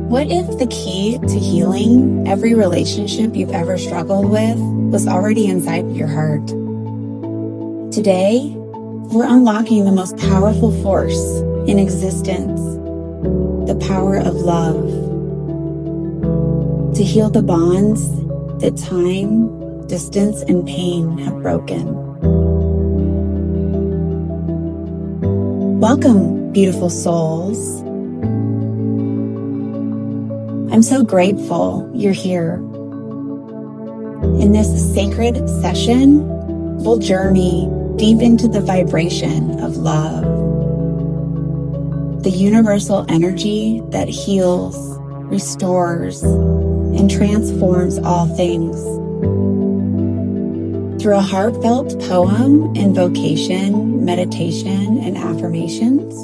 What if the key to healing every relationship you've ever struggled with was already inside your heart? Today, we're unlocking the most powerful force in existence, the power of love, to heal the bonds that time, distance, and pain have broken. Welcome, beautiful souls. I'm so grateful you're here. In this sacred session, we'll journey deep into the vibration of love, the universal energy that heals, restores, and transforms all things. Through a heartfelt poem, invocation, meditation, and affirmations,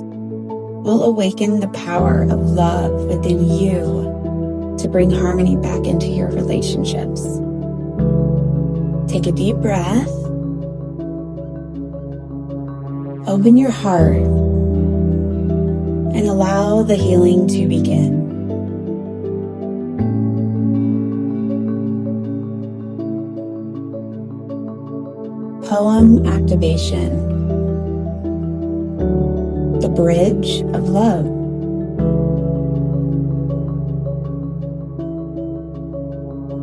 we'll awaken the power of love within you to bring harmony back into your relationships. Take a deep breath. Open your heart and allow the healing to begin. Poem activation. The bridge of love.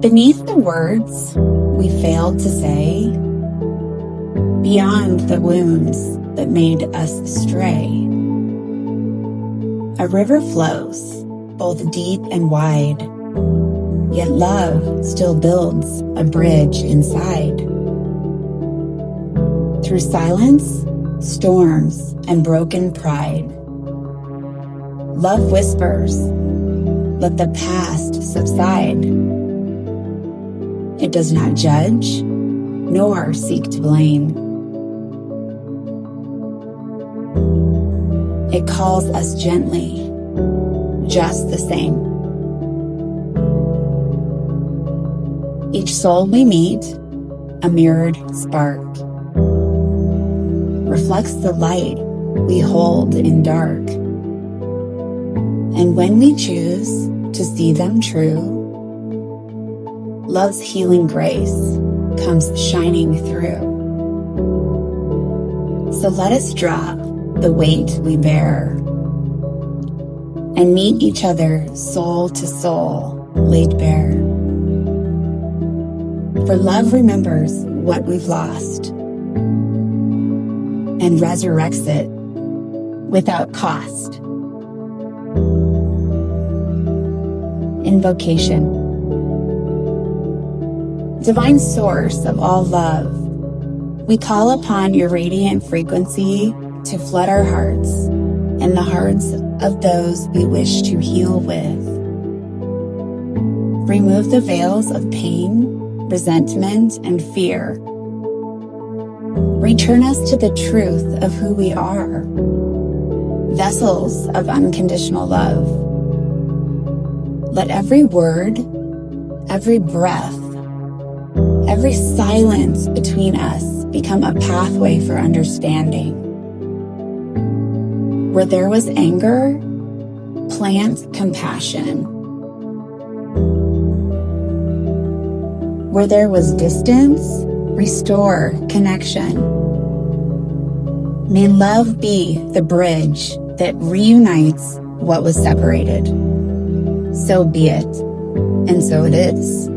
Beneath the words we failed to say, beyond the wounds that made us stray, a river flows, both deep and wide, yet love still builds a bridge inside. Through silence, storms, and broken pride, love whispers, let the past subside. It does not judge, nor seek to blame. It calls us gently, just the same. Each soul we meet, a mirrored spark, reflects the light we hold in dark. And when we choose to see them true, love's healing grace comes shining through. So let us drop the weight we bear and meet each other soul to soul laid bare. For love remembers what we've lost and resurrects it without cost. Invocation. Divine source of all love, we call upon your radiant frequency to flood our hearts and the hearts of those we wish to heal with. Remove the veils of pain, resentment, and fear. Return us to the truth of who we are, vessels of unconditional love. Let every word, every breath, every silence between us become a pathway for understanding. Where there was anger, plant compassion. Where there was distance, restore connection. May love be the bridge that reunites what was separated. So be it, and so it is.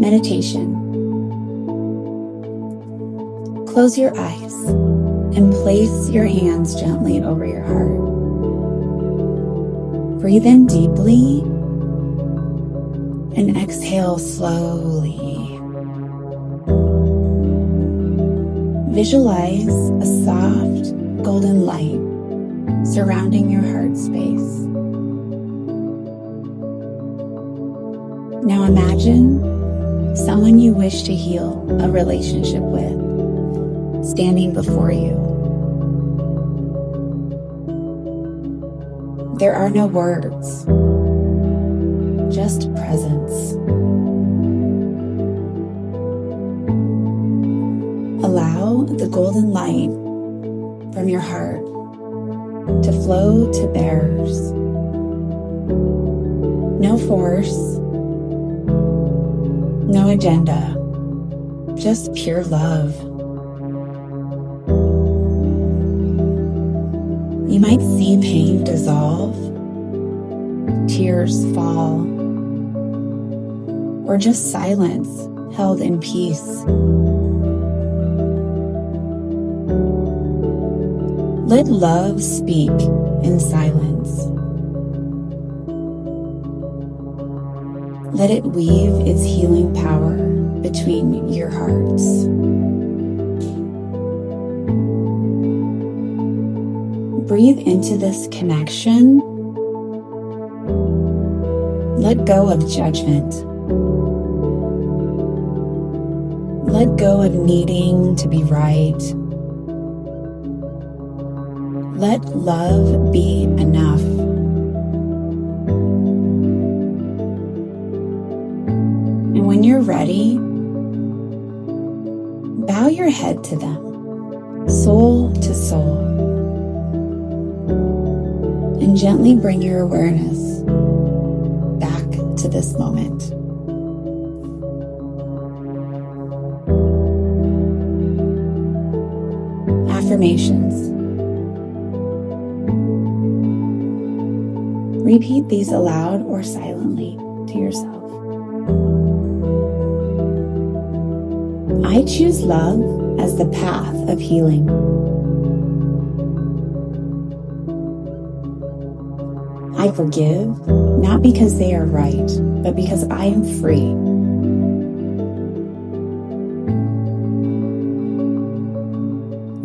Meditation. Close your eyes and place your hands gently over your heart. Breathe in deeply and exhale slowly. Visualize a soft golden light surrounding your heart space. Now imagine someone you wish to heal a relationship with standing before you. There are no words, just presence. Allow the golden light from your heart to flow to theirs. No force, no agenda, just pure love. You might see pain dissolve, tears fall, or just silence held in peace. Let love speak in silence. Let it weave its healing power between your hearts. Breathe into this connection. Let go of judgment. Let go of needing to be right. Let love be enough. And when you're ready, bow your head to them, soul to soul, and gently bring your awareness back to this moment. Affirmations. Repeat these aloud or silently to yourself. I choose love as the path of healing. I forgive, not because they are right, but because I am free.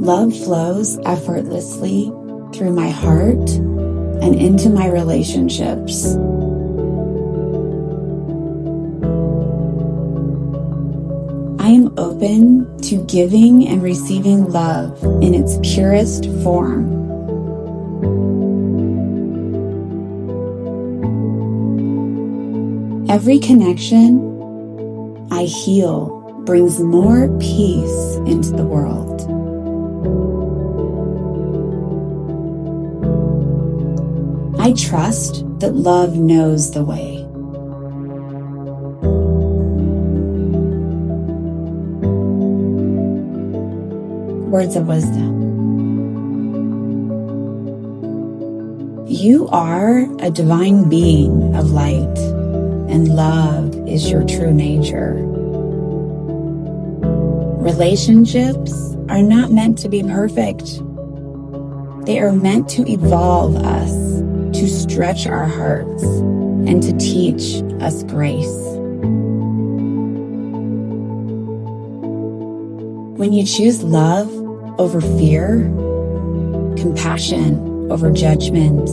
Love flows effortlessly through my heart and into my relationships. I am open to giving and receiving love in its purest form. Every connection I heal brings more peace into the world. I trust that love knows the way. Words of wisdom. You are a divine being of light, and love is your true nature. Relationships are not meant to be perfect. They are meant to evolve us, to stretch our hearts, and to teach us grace. When you choose love over fear, compassion over judgment,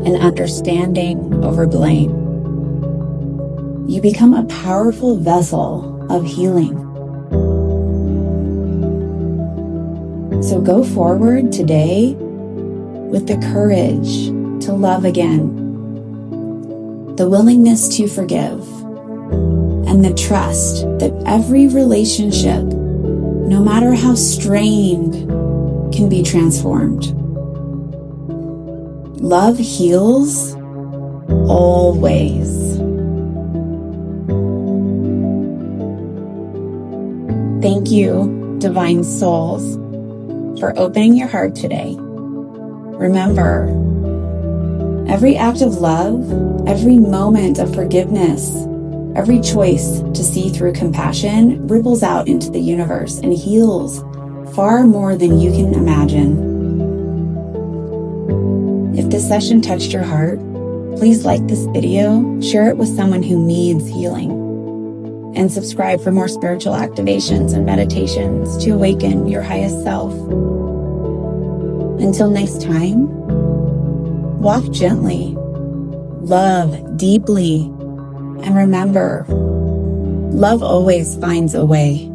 and understanding over blame, you become a powerful vessel of healing. So go forward today with the courage to love again, the willingness to forgive, and the trust that every relationship, no matter how strained, can be transformed. Love heals always. Thank you, divine souls, for opening your heart today. Remember, every act of love, every moment of forgiveness, every choice to see through compassion ripples out into the universe and heals far more than you can imagine. If this session touched your heart, please like this video, share it with someone who needs healing, and subscribe for more spiritual activations and meditations to awaken your highest self. Until next time, walk gently, love deeply, and remember, love always finds a way.